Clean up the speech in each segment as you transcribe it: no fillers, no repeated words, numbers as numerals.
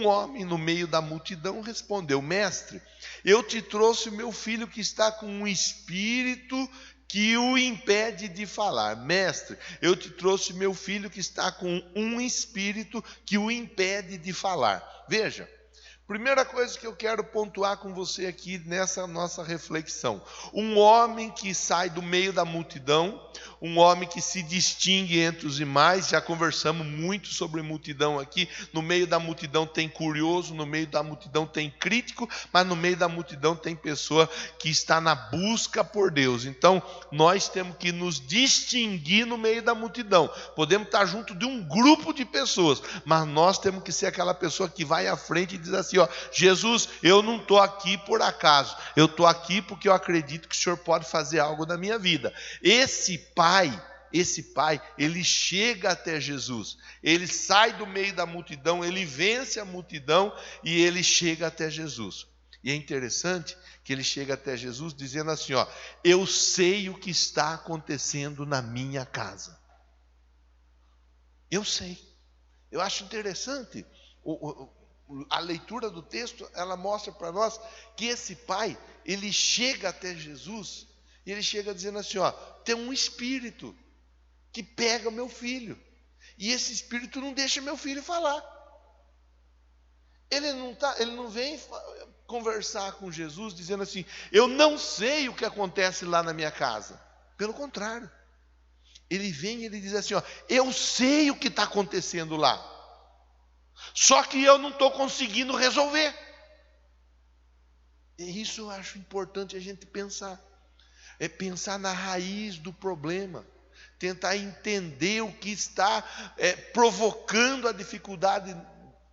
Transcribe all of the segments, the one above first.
Um homem no meio da multidão respondeu: Mestre, eu te trouxe o meu filho que está com um espírito que o impede de falar. Mestre, eu te trouxe meu filho que está com um espírito que o impede de falar. Veja, primeira coisa que eu quero pontuar com você aqui nessa nossa reflexão: um homem que sai do meio da multidão, um homem que se distingue entre os demais. Já conversamos muito sobre multidão aqui. No meio da multidão tem curioso, no meio da multidão tem crítico, mas no meio da multidão tem pessoa que está na busca por Deus. Então nós temos que nos distinguir no meio da multidão. Podemos estar junto de um grupo de pessoas, mas nós temos que ser aquela pessoa que vai à frente e diz assim: ó, Jesus, eu não estou aqui por acaso, eu estou aqui porque eu acredito que o Senhor pode fazer algo na minha vida. Esse pai, ele chega até Jesus, ele sai do meio da multidão, ele vence a multidão e ele chega até Jesus. E é interessante que ele chega até Jesus dizendo assim: ó, eu sei o que está acontecendo na minha casa. Eu sei. Eu acho interessante a leitura do texto. Ela mostra para nós que esse pai, ele chega até Jesus e ele chega dizendo assim: ó, tem um espírito que pega meu filho, e esse espírito não deixa meu filho falar. Ele não vem conversar com Jesus dizendo assim: eu não sei o que acontece lá na minha casa. Pelo contrário, ele vem e ele diz assim: ó, eu sei o que está acontecendo lá, só que eu não estou conseguindo resolver. E isso eu acho importante a gente pensar. É pensar na raiz do problema, tentar entender o que está provocando a dificuldade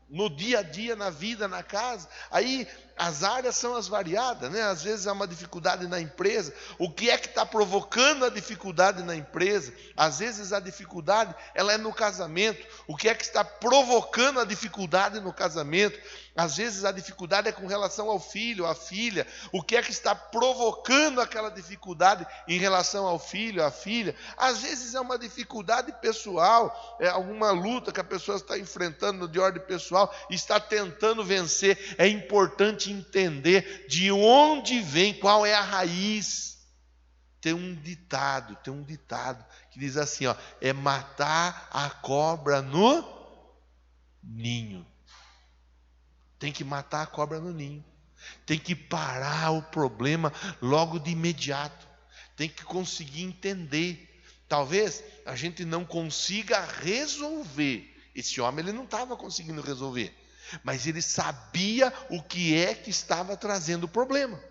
no dia a dia, na vida, na casa. Aí as áreas são as variadas, né? Às vezes há uma dificuldade na empresa. O que é que está provocando a dificuldade na empresa? Às vezes a dificuldade ela é no casamento. O que é que está provocando a dificuldade no casamento? Às vezes a dificuldade é com relação ao filho, à filha. O que é que está provocando aquela dificuldade em relação ao filho, à filha? Às vezes é uma dificuldade pessoal, é alguma luta que a pessoa está enfrentando de ordem pessoal, está tentando vencer. É importante entender de onde vem, qual é a raiz. Tem um ditado que diz assim, ó, é matar a cobra no ninho. Tem que matar a cobra no ninho. Tem que parar o problema logo de imediato. Tem que conseguir entender. Talvez a gente não consiga resolver. Esse homem ele não estava conseguindo resolver, mas ele sabia o que é que estava trazendo o problema.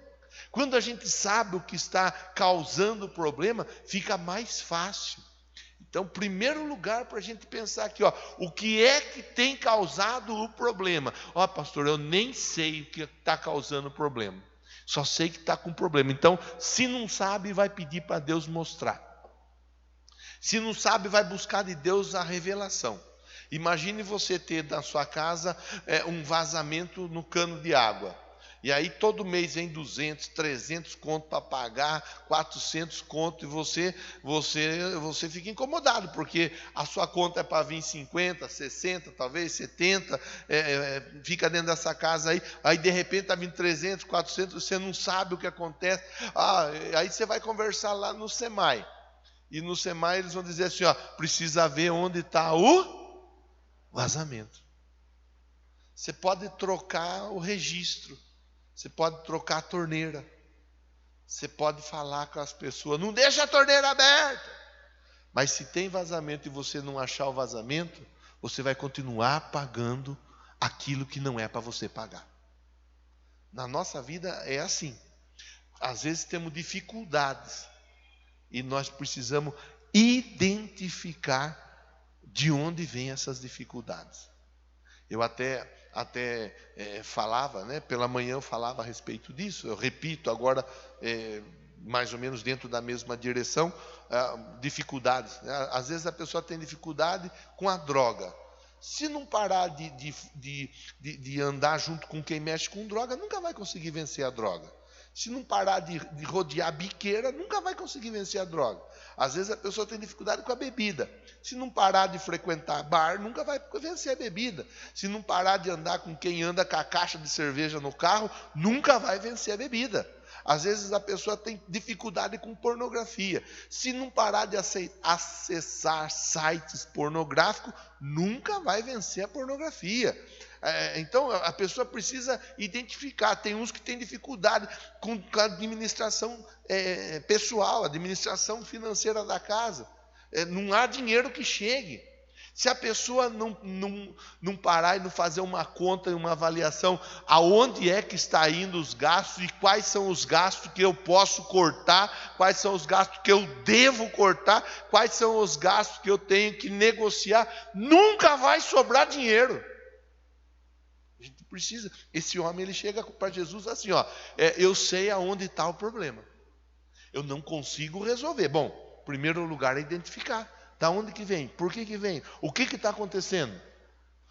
Quando a gente sabe o que está causando o problema, fica mais fácil. Então, primeiro lugar para a gente pensar aqui, ó, o que é que tem causado o problema? Ó, pastor, eu nem sei o que está causando o problema. Só sei que está com problema. Então, se não sabe, vai pedir para Deus mostrar. Se não sabe, vai buscar de Deus a revelação. Imagine você ter na sua casa um vazamento no cano de água. E aí todo mês vem 200, 300 conto para pagar, 400 conto, e você fica incomodado, porque a sua conta é para vir 50, 60, talvez 70, fica dentro dessa casa aí de repente está vindo 300, 400, você não sabe o que acontece. Aí você vai conversar lá no SEMAI, e no SEMAI eles vão dizer assim, ó, precisa ver onde está o vazamento. Você pode trocar o registro, você pode trocar a torneira, você pode falar com as pessoas, não deixa a torneira aberta. Mas se tem vazamento e você não achar o vazamento, você vai continuar pagando aquilo que não é para você pagar. Na nossa vida é assim. Às vezes temos dificuldades e nós precisamos identificar de onde vêm essas dificuldades. Eu até falava, né? Pela manhã eu falava a respeito disso. Eu repito agora, mais ou menos dentro da mesma direção, dificuldades, né? Às vezes a pessoa tem dificuldade com a droga. Se não parar de andar junto com quem mexe com droga, nunca vai conseguir vencer a droga. Se não parar de rodear biqueira, nunca vai conseguir vencer a droga. Às vezes a pessoa tem dificuldade com a bebida. Se não parar de frequentar bar, nunca vai vencer a bebida. Se não parar de andar com quem anda com a caixa de cerveja no carro, nunca vai vencer a bebida. Às vezes a pessoa tem dificuldade com pornografia. Se não parar de acessar sites pornográficos, nunca vai vencer a pornografia. Então a pessoa precisa identificar. Tem uns que têm dificuldade com a administração pessoal, administração financeira da casa. Não há dinheiro que chegue. Se a pessoa não parar e não fazer uma conta e uma avaliação aonde é que está indo os gastos e quais são os gastos que eu posso cortar, quais são os gastos que eu devo cortar, quais são os gastos que eu tenho que negociar, nunca vai sobrar dinheiro. A gente precisa. Esse homem, ele chega para Jesus assim, eu sei aonde está o problema. Eu não consigo resolver. Bom, primeiro lugar é identificar. Da onde que vem? Por que vem? O que está acontecendo?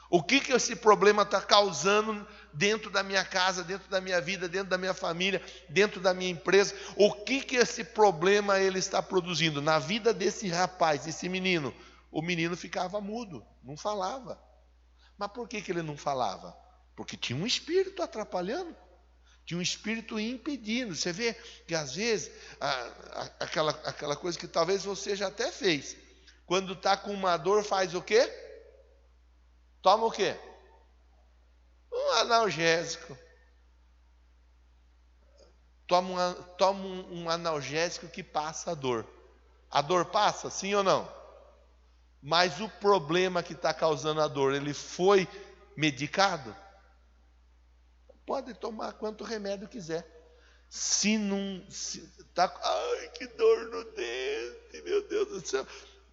O que esse problema está causando dentro da minha casa, dentro da minha vida, dentro da minha família, dentro da minha empresa? O que esse problema ele está produzindo? Na vida desse rapaz, desse menino, o menino ficava mudo, não falava. Mas por que ele não falava? Porque tinha um espírito atrapalhando. Tinha um espírito impedindo. Você vê que às vezes, aquela coisa que talvez você já até fez. Quando está com uma dor, faz o quê? Toma o quê? Um analgésico. Toma um analgésico que passa a dor. A dor passa, sim ou não? Mas o problema que está causando a dor, ele foi medicado? Pode tomar quanto remédio quiser. Se não... ai, que dor no dente, meu Deus do céu.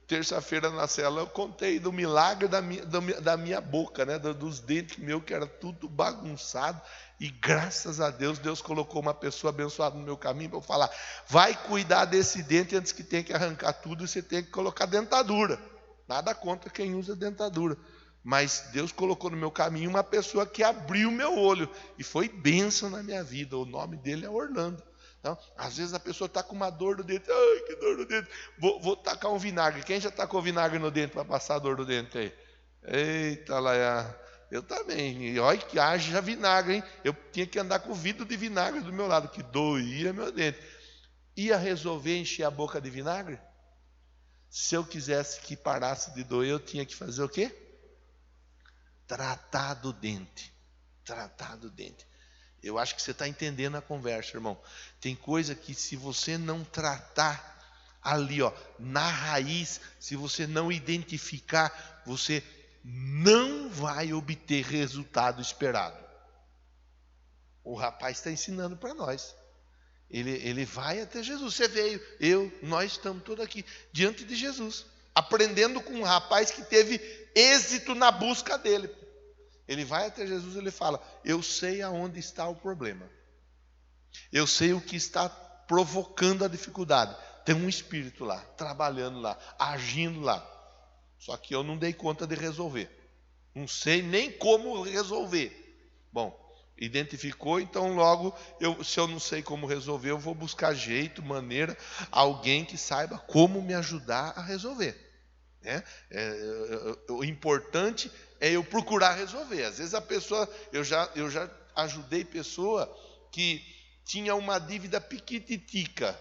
Terça-feira na cela eu contei do milagre da minha boca, né? Dos dentes meus, que era tudo bagunçado. E graças a Deus, Deus colocou uma pessoa abençoada no meu caminho para eu falar: vai cuidar desse dente antes que tenha que arrancar tudo e você tem que colocar dentadura. Nada contra quem usa dentadura. Mas Deus colocou no meu caminho uma pessoa que abriu o meu olho. E foi bênção na minha vida. O nome dele é Orlando. Então, às vezes a pessoa está com uma dor no dente. Ai, que dor no dente. Vou tacar um vinagre. Quem já tacou vinagre no dente para passar a dor no dente aí? Eita, Laia. Eu também. E olha que haja vinagre, hein? Eu tinha que andar com o vidro de vinagre do meu lado, que doía meu dente. Ia resolver encher a boca de vinagre? Se eu quisesse que parasse de doer, eu tinha que fazer o quê? Tratar do dente. Tratar do dente. Eu acho que você está entendendo a conversa, irmão. Tem coisa que se você não tratar ali, na raiz, se você não identificar, você não vai obter resultado esperado. O rapaz está ensinando para nós. Ele vai até Jesus. Você veio, nós estamos todos aqui diante de Jesus, aprendendo com um rapaz que teve êxito na busca dele. Ele vai até Jesus e ele fala: eu sei aonde está o problema. Eu sei o que está provocando a dificuldade. Tem um espírito lá, trabalhando lá, agindo lá. Só que eu não dei conta de resolver. Não sei nem como resolver. Bom, identificou, então logo, se eu não sei como resolver, eu vou buscar jeito, maneira, alguém que saiba como me ajudar a resolver. O importante é eu procurar resolver. Às vezes a pessoa, eu já ajudei pessoa que tinha uma dívida piquititica,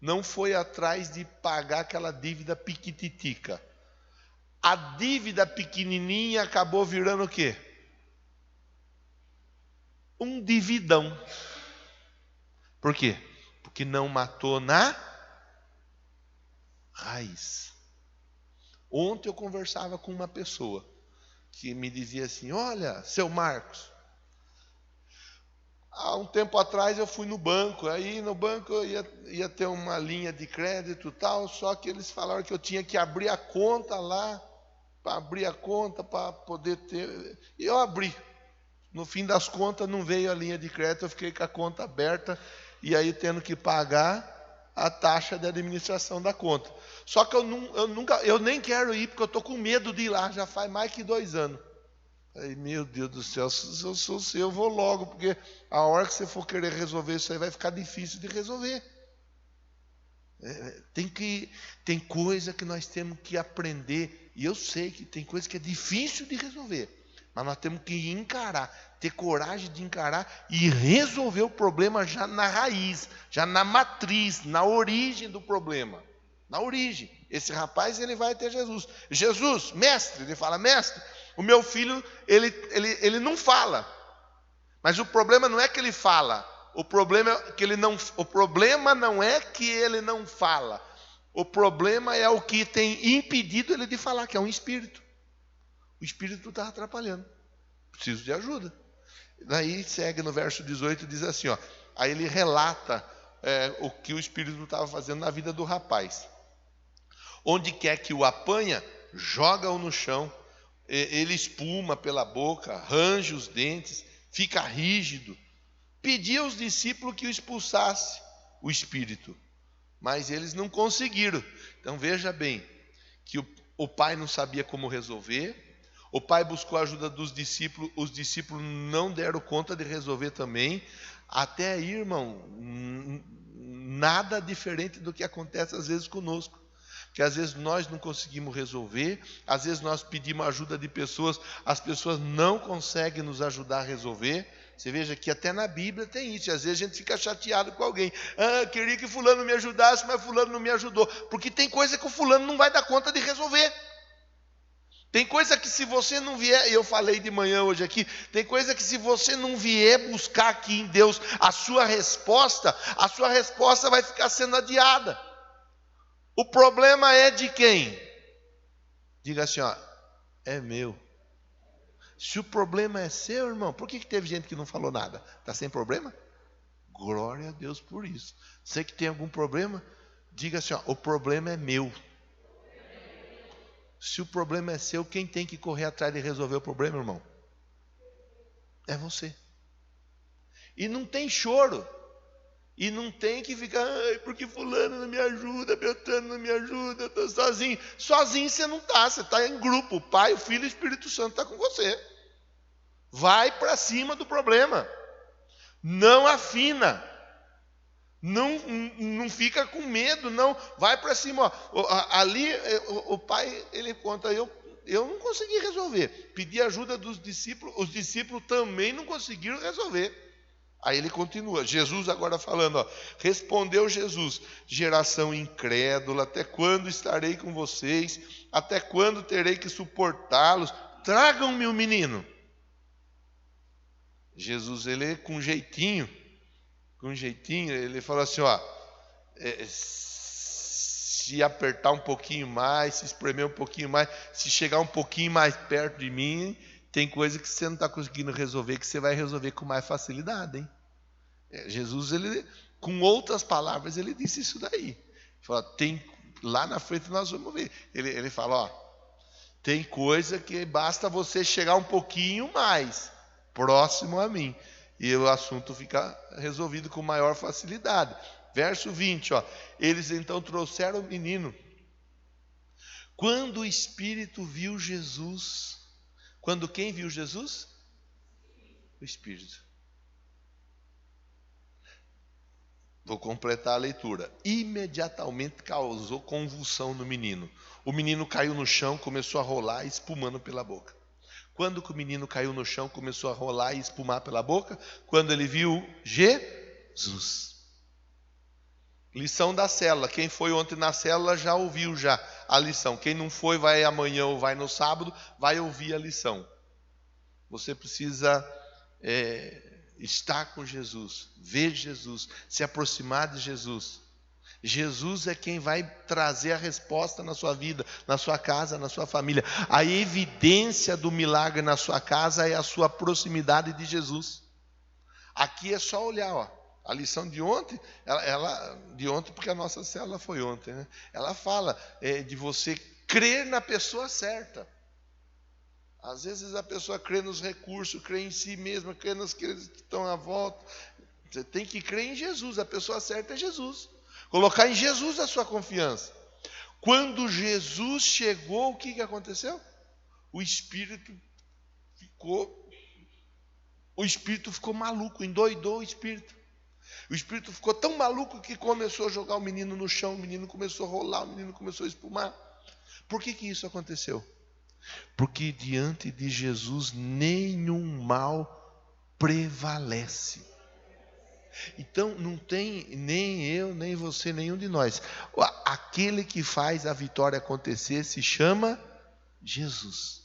não foi atrás de pagar aquela dívida piquititica. A dívida pequenininha acabou virando o quê? Um dividão. Por quê? Porque não matou na raiz. Ontem eu conversava com uma pessoa que me dizia assim: olha, seu Marcos, há um tempo atrás eu fui no banco, aí no banco eu ia ter uma linha de crédito e tal, só que eles falaram que eu tinha que abrir a conta lá, para abrir a conta, para poder ter... E eu abri. No fim das contas não veio a linha de crédito, eu fiquei com a conta aberta e aí tendo que pagar a taxa de administração da conta. Só que eu nem quero ir, porque eu estou com medo de ir lá, já faz mais que 2 anos. Aí, meu Deus do céu, se eu sou seu, eu vou logo, porque a hora que você for querer resolver isso aí vai ficar difícil de resolver. Tem coisa que nós temos que aprender, e eu sei que tem coisa que é difícil de resolver, mas nós temos que encarar, ter coragem de encarar e resolver o problema já na raiz, já na matriz, na origem do problema. Na origem. Esse rapaz, ele vai até Jesus. Jesus, mestre, ele fala, mestre, o meu filho, ele não fala. Mas o problema não é que ele fala. O problema não é que ele não fala. O problema é o que tem impedido ele de falar, que é um espírito. O espírito está atrapalhando. Preciso de ajuda. Daí segue no verso 18, diz assim, ó. Aí ele relata o que o espírito estava fazendo na vida do rapaz. Onde quer que o apanha, joga-o no chão. Ele espuma pela boca, range os dentes, fica rígido. Pedia aos discípulos que o expulsasse o espírito, mas eles não conseguiram. Então veja bem, que o pai não sabia como resolver, o pai buscou a ajuda dos discípulos, os discípulos não deram conta de resolver também. Até aí, irmão, nada diferente do que acontece às vezes conosco. Que às vezes nós não conseguimos resolver, às vezes nós pedimos ajuda de pessoas, as pessoas não conseguem nos ajudar a resolver. Você veja que até na Bíblia tem isso, e às vezes a gente fica chateado com alguém. Queria que fulano me ajudasse, mas fulano não me ajudou. Porque tem coisa que o fulano não vai dar conta de resolver. Tem coisa que se você não vier, eu falei de manhã hoje aqui, tem coisa que se você não vier buscar aqui em Deus a sua resposta vai ficar sendo adiada. O problema é de quem? Diga assim, ó, é meu. Se o problema é seu, irmão, por que teve gente que não falou nada? Está sem problema? Glória a Deus por isso. Você que tem algum problema, diga assim, ó, o problema é meu. Se o problema é seu, quem tem que correr atrás de resolver o problema, irmão? É você. E não tem choro. E não tem que ficar, porque fulano não me ajuda, Beltrano não me ajuda, eu estou sozinho. Sozinho você não está, você está em grupo. O Pai, o Filho e o Espírito Santo está com você. Vai para cima do problema. Não afina. Não fica com medo, não. Vai para cima. Ó. Ali o pai, ele conta, eu não consegui resolver. Pedi ajuda dos discípulos, os discípulos também não conseguiram resolver. Aí ele continua, Jesus agora falando, ó, respondeu Jesus, geração incrédula, até quando estarei com vocês? Até quando terei que suportá-los? Tragam-me o menino. Jesus, ele com jeitinho, ele fala assim, ó, se apertar um pouquinho mais, se espremer um pouquinho mais, se chegar um pouquinho mais perto de mim, tem coisa que você não está conseguindo resolver, que você vai resolver com mais facilidade, hein? Jesus, ele, com outras palavras, ele disse isso daí. Ele fala, lá na frente nós vamos ver. Ele fala, ó, tem coisa que basta você chegar um pouquinho mais próximo a mim, e o assunto fica resolvido com maior facilidade. Verso 20, ó, eles então trouxeram o menino. Quando o Espírito viu Jesus, quando quem viu Jesus? O Espírito. Vou completar a leitura. Imediatamente causou convulsão no menino. O menino caiu no chão, começou a rolar, espumando pela boca. Quando que o menino caiu no chão, começou a rolar e espumar pela boca? Quando ele viu Jesus. Lição da célula. Quem foi ontem na célula já ouviu já a lição. Quem não foi, vai amanhã ou vai no sábado, vai ouvir a lição. Você precisa estar com Jesus, ver Jesus, se aproximar de Jesus. Jesus é quem vai trazer a resposta na sua vida, na sua casa, na sua família. A evidência do milagre na sua casa é a sua proximidade de Jesus. Aqui é só olhar, ó. A lição de ontem, de ontem porque a nossa célula foi ontem, né? Ela fala de você crer na pessoa certa. Às vezes a pessoa crê nos recursos, crê em si mesma, crê nos que estão à volta. Você tem que crer em Jesus, a pessoa certa é Jesus. Colocar em Jesus a sua confiança. Quando Jesus chegou, o que aconteceu? O Espírito o espírito ficou maluco, endoidou o espírito. O espírito ficou tão maluco que começou a jogar o menino no chão, o menino começou a rolar, o menino começou a espumar. Por que isso aconteceu? Porque diante de Jesus nenhum mal prevalece. Então não tem nem eu, nem você, nenhum de nós. Aquele que faz a vitória acontecer se chama Jesus.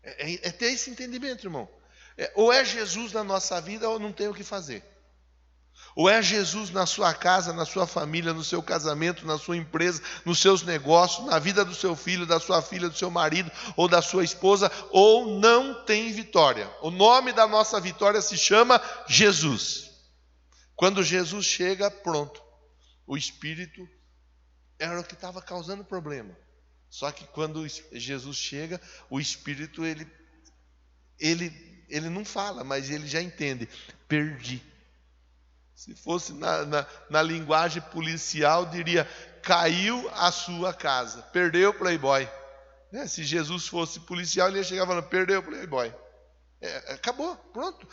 É ter esse entendimento, irmão. Ou é Jesus na nossa vida ou não tem o que fazer. Ou é Jesus na sua casa, na sua família, no seu casamento, na sua empresa, nos seus negócios, na vida do seu filho, da sua filha, do seu marido ou da sua esposa, ou não tem vitória. O nome da nossa vitória se chama Jesus. Quando Jesus chega, pronto. O Espírito era o que estava causando problema. Só que quando Jesus chega, o Espírito, ele não fala, mas ele já entende. Perdi. Se fosse na linguagem policial, diria, caiu a sua casa, perdeu o Playboy. Se Jesus fosse policial, ele ia chegar falando, perdeu o Playboy. Acabou, pronto.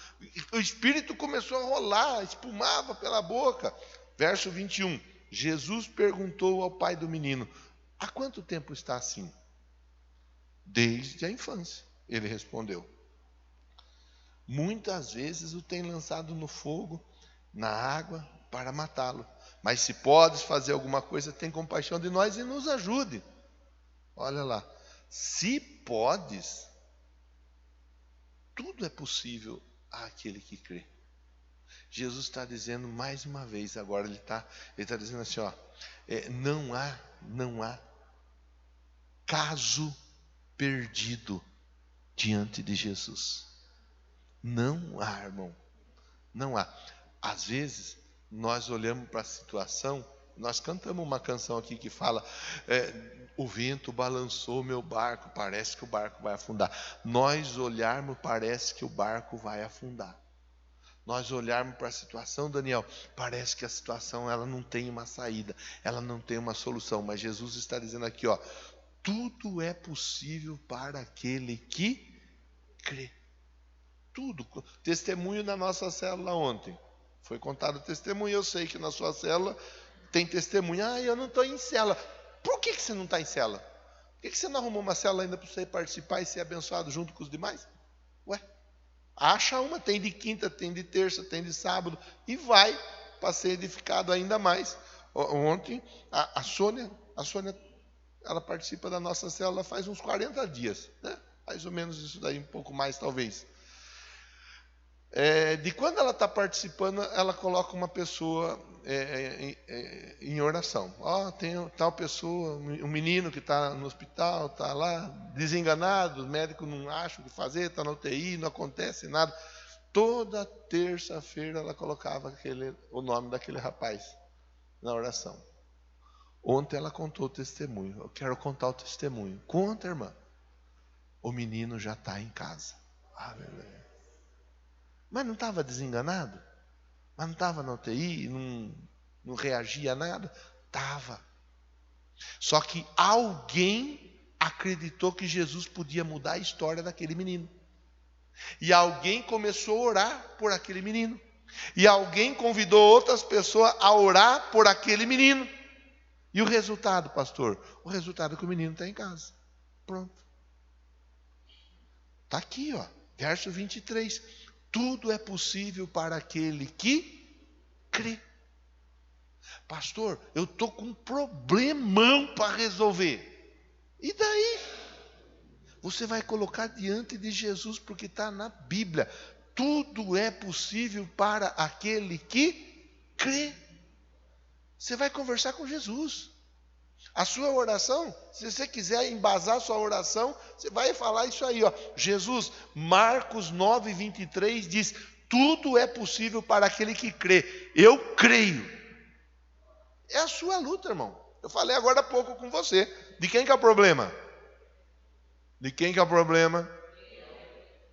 O espírito começou a rolar, espumava pela boca. Verso 21, Jesus perguntou ao pai do menino, há quanto tempo está assim? Desde a infância, ele respondeu. Muitas vezes o tem lançado no fogo, na água, para matá-lo. Mas se podes fazer alguma coisa, tem compaixão de nós e nos ajude. Olha lá, se podes, tudo é possível àquele que crê. Jesus está dizendo mais uma vez, agora ele está dizendo assim, não há caso perdido diante de Jesus. Não há, irmão, não há. Às vezes, nós olhamos para a situação, nós cantamos uma canção aqui que fala, o vento balançou meu barco, parece que o barco vai afundar. Nós olharmos, parece que o barco vai afundar. Nós olharmos para a situação, Daniel, parece que a situação ela não tem uma saída, ela não tem uma solução. Mas Jesus está dizendo aqui, tudo é possível para aquele que crê. Tudo. Testemunho na nossa célula ontem. Foi contado o testemunho, eu sei que na sua célula tem testemunho. Eu não estou em célula. Por que você não está em célula? Por que você não arrumou uma célula ainda para você participar e ser abençoado junto com os demais? Acha uma, tem de quinta, tem de terça, tem de sábado, e vai para ser edificado ainda mais. Ontem, a Sônia, ela participa da nossa célula faz uns 40 dias, né? Mais ou menos isso daí, um pouco mais talvez. De quando ela está participando, ela coloca uma pessoa em oração. Tem tal pessoa, um menino que está no hospital, está lá desenganado, o médico não acha o que fazer, está na UTI, não acontece nada. Toda terça-feira ela colocava o nome daquele rapaz na oração. Ontem ela contou o testemunho. Eu quero contar o testemunho. Conta, irmã. O menino já está em casa. Aleluia. Mas não estava desenganado? Mas não estava na UTI? Não reagia a nada? Estava. Só que alguém acreditou que Jesus podia mudar a história daquele menino. E alguém começou a orar por aquele menino. E alguém convidou outras pessoas a orar por aquele menino. E o resultado, pastor? O resultado é que o menino está em casa. Pronto. Está aqui, verso 23. Tudo é possível para aquele que crê. Pastor, eu estou com um problemão para resolver. E daí? Você vai colocar diante de Jesus, porque está na Bíblia. Tudo é possível para aquele que crê. Você vai conversar com Jesus. A sua oração, se você quiser embasar a sua oração, você vai falar isso aí, Jesus, Marcos 9:23 diz, tudo é possível para aquele que crê. Eu creio. É a sua luta, irmão. Eu falei agora há pouco com você. De quem que é o problema? De quem que é o problema?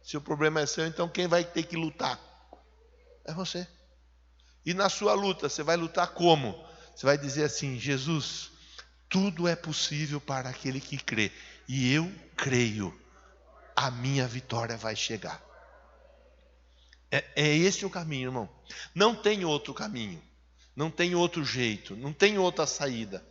Se o problema é seu, então quem vai ter que lutar? É você. E na sua luta, você vai lutar como? Você vai dizer assim, Jesus, tudo é possível para aquele que crê. E eu creio. a minha vitória vai chegar. É esse o caminho, irmão. Não tem outro caminho. Não tem outro jeito. Não tem outra saída.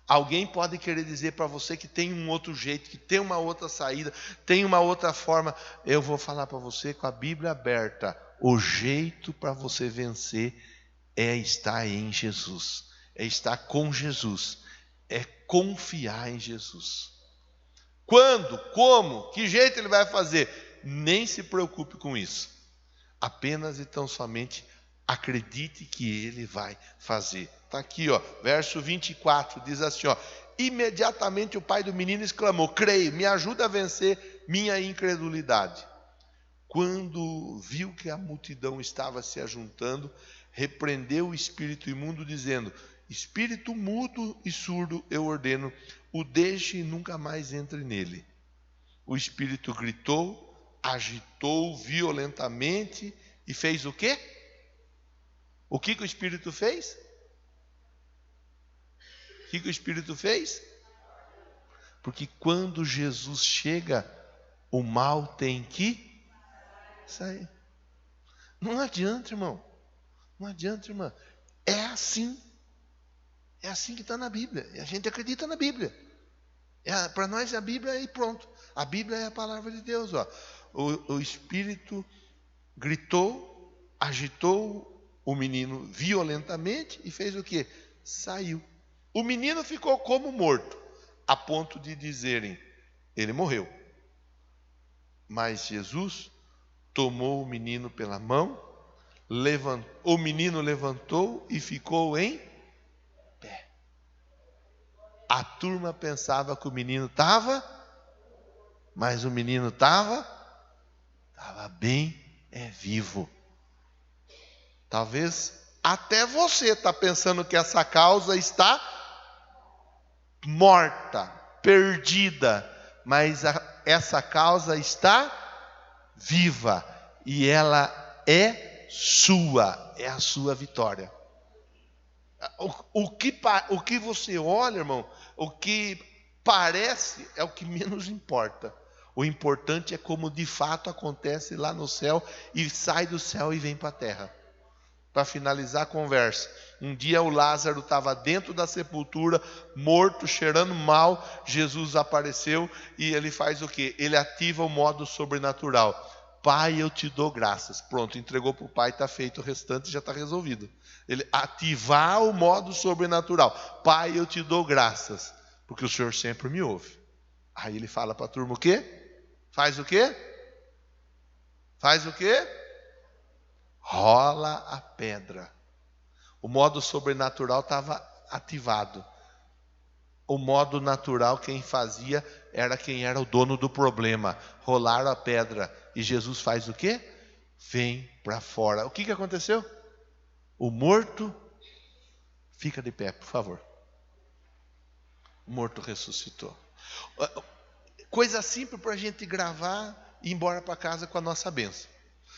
Alguém pode querer dizer para você que tem um outro jeito, que tem uma outra saída, tem uma outra forma. Eu vou falar para você com a Bíblia aberta. O jeito para você vencer é estar em Jesus. É estar com Jesus. É confiar em Jesus. Quando? Como? Que jeito ele vai fazer? Nem se preocupe com isso. Apenas e tão somente acredite que ele vai fazer. Está aqui, ó, verso 24, diz assim, ó: imediatamente o pai do menino exclamou: creio, me ajuda a vencer minha incredulidade. Quando viu que a multidão estava se ajuntando, repreendeu o espírito imundo, dizendo: espírito mudo e surdo, eu ordeno, o deixe e nunca mais entre nele. O espírito gritou, agitou violentamente e fez o quê? O que o espírito fez? O que o espírito fez? Porque quando Jesus chega, o mal tem que sair. Não adianta, irmão. Não adianta, irmã. É assim. É assim que está na Bíblia. E a gente acredita na Bíblia. Para nós a Bíblia é e pronto. A Bíblia é a palavra de Deus. Ó. O espírito gritou, agitou o menino violentamente e fez o quê? Saiu. O menino ficou como morto, a ponto de dizerem: ele morreu. Mas Jesus tomou o menino pela mão, o menino levantou e ficou em pé. A turma pensava que o menino estava, mas o menino estava bem vivo. Talvez até você está pensando que essa causa está morta, perdida, mas essa causa está viva e ela é sua, é a sua vitória. O que você olha, irmão, o que parece é o que menos importa. O importante é como de fato acontece lá no céu e sai do céu e vem para a terra. Para finalizar a conversa, um dia o Lázaro estava dentro da sepultura, morto, cheirando mal. Jesus apareceu e ele faz o quê? Ele ativa o modo sobrenatural. Pai, eu te dou graças. Pronto, entregou para o pai, está feito, o restante já está resolvido. Ele ativar o modo sobrenatural. Pai, eu te dou graças, porque o Senhor sempre me ouve. Aí ele fala para a turma o quê? Faz o quê? Faz o quê? Rola a pedra. O modo sobrenatural estava ativado. O modo natural quem fazia era quem era o dono do problema. Rolaram a pedra. E Jesus faz o quê? Vem para fora. O que aconteceu? O morto fica de pé, por favor. O morto ressuscitou. Coisa simples para a gente gravar e ir embora para casa com a nossa bênção.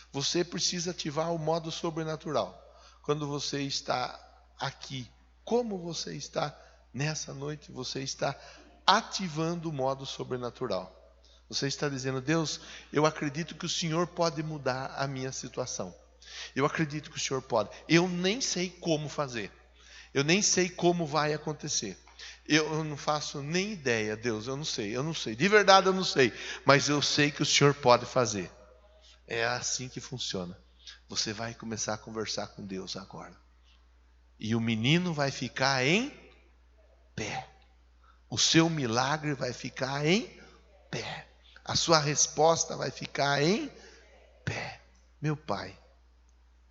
Você precisa ativar o modo sobrenatural. Quando você está aqui, como você está nessa noite, você está ativando o modo sobrenatural. Você está dizendo: Deus, eu acredito que o Senhor pode mudar a minha situação. Eu acredito que o Senhor pode. Eu nem sei como fazer. Eu nem sei como vai acontecer. Eu não faço nem ideia, Deus, eu não sei. De verdade eu não sei. Mas eu sei que o Senhor pode fazer. É assim que funciona. Você vai começar a conversar com Deus agora. E o menino vai ficar em pé. O seu milagre vai ficar em pé. A sua resposta vai ficar em pé. Meu Pai,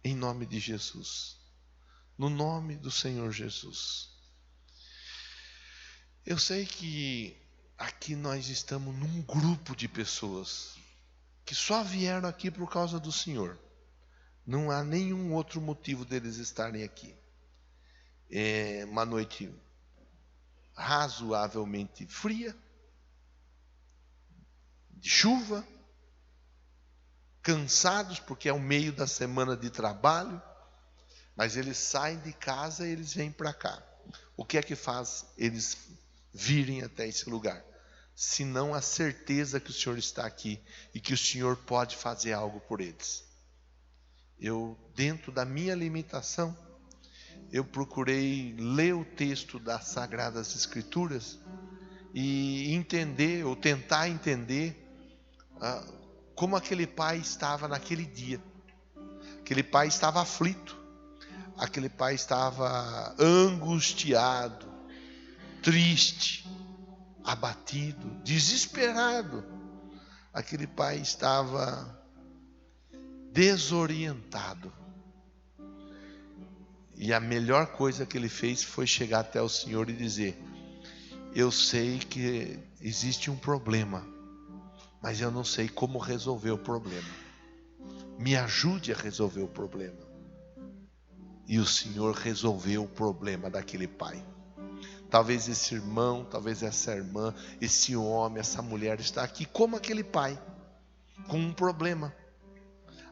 em nome de Jesus, no nome do Senhor Jesus. Eu sei que aqui nós estamos num grupo de pessoas que só vieram aqui por causa do Senhor. Não há nenhum outro motivo deles estarem aqui. É uma noite razoavelmente fria, de chuva, cansados porque é o meio da semana de trabalho, mas eles saem de casa e eles vêm para cá. O que é que faz eles virem até esse lugar? senão a certeza que o Senhor está aqui e que o Senhor pode fazer algo por eles. Eu, dentro da minha limitação, eu procurei ler o texto das Sagradas Escrituras e entender, ou tentar entender, como aquele pai estava naquele dia. Aquele pai estava aflito, aquele pai estava angustiado, triste, abatido, desesperado. Aquele pai estava desorientado. E a melhor coisa que ele fez foi chegar até o Senhor e dizer: eu sei que existe um problema, mas eu não sei como resolver o problema. Me ajude a resolver o problema. E o Senhor resolveu o problema daquele pai. Talvez esse irmão, talvez essa irmã, esse homem, essa mulher está aqui como aquele pai, com um problema.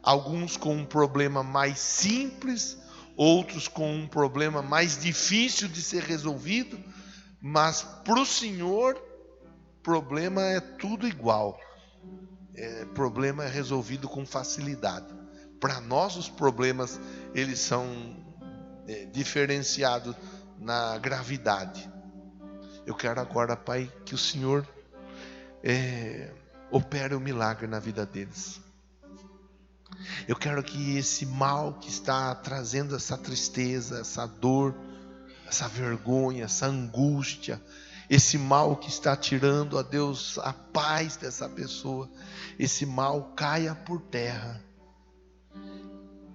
Alguns com um problema mais simples, outros com um problema mais difícil de ser resolvido, mas para o Senhor, problema é tudo igual. Problema é resolvido com facilidade. Para nós os problemas, eles são diferenciados na gravidade. Eu quero agora, Pai, que o Senhor opere um milagre na vida deles. Eu quero que esse mal que está trazendo essa tristeza, essa dor, essa vergonha, essa angústia, esse mal que está tirando, ó Deus, a paz dessa pessoa, esse mal caia por terra.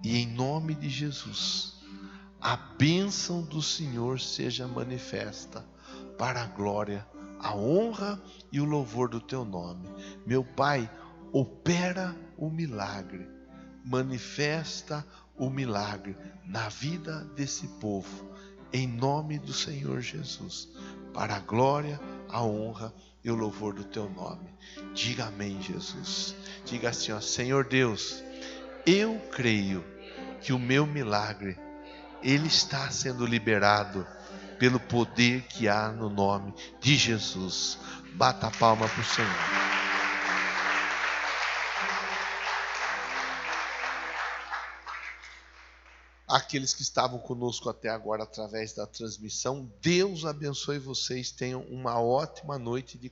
E em nome de Jesus, a bênção do Senhor seja manifesta para a glória, a honra e o louvor do teu nome. Meu Pai, opera o milagre, manifesta o milagre na vida desse povo, em nome do Senhor Jesus, para a glória, a honra e o louvor do teu nome. Diga amém, Jesus. Diga assim, ó: Senhor Deus, eu creio que o meu milagre, ele está sendo liberado pelo poder que há no nome de Jesus. Bata a palma para o Senhor. Aqueles que estavam conosco até agora através da transmissão, Deus abençoe vocês, tenham uma ótima noite de